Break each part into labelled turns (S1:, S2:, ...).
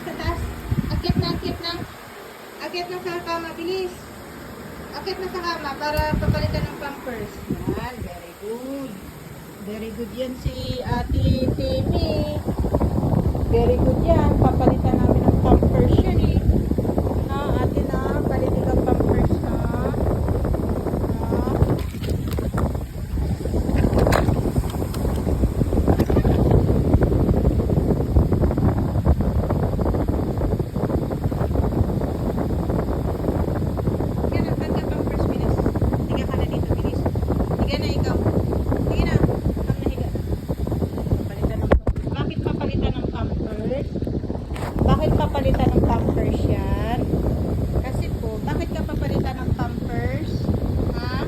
S1: sa taas. Akyat na, akyat na. Akyat na sa kama, bilis. Akyat na sa kama para papalitan ng pampers. Yan, very good. Very good yan si Ate Timmy. Very good yan. Papalitan namin ng pampers yan eh. Na, ate na, palitin ang pampers na. Bakit papalitan ng pampers yan? Kasi po, bakit ka papalitan ng pampers? Ha?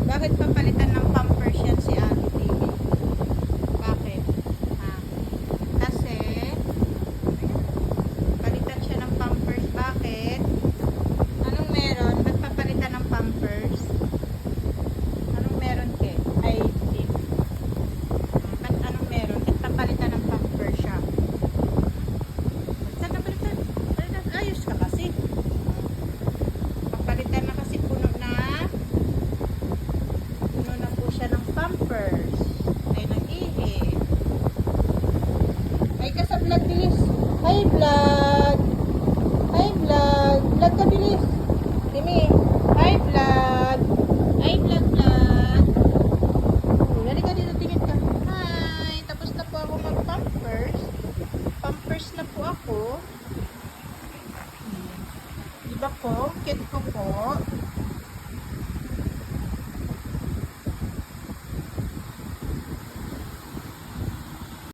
S1: Bakit papalitan ng pampers yan si Ate Timmy? Bakit? Ha? Kasi palitan siya ng pampers. Bakit? Anong meron? Ba't papalitan ng pampers? Anong meron ke? Ay, Timmy. Ba't anong meron? Ba't papalitan ng pampers siya? Saan na palitan? Palitan? Ayos ka kasi. Papalitan na kasi puno na po siya ng pampers. Ay, nag-ihi. Ay, ka sa vlog, bilis. Hi, vlog. Hi, vlog. Vlog ka, bilis. Timmy.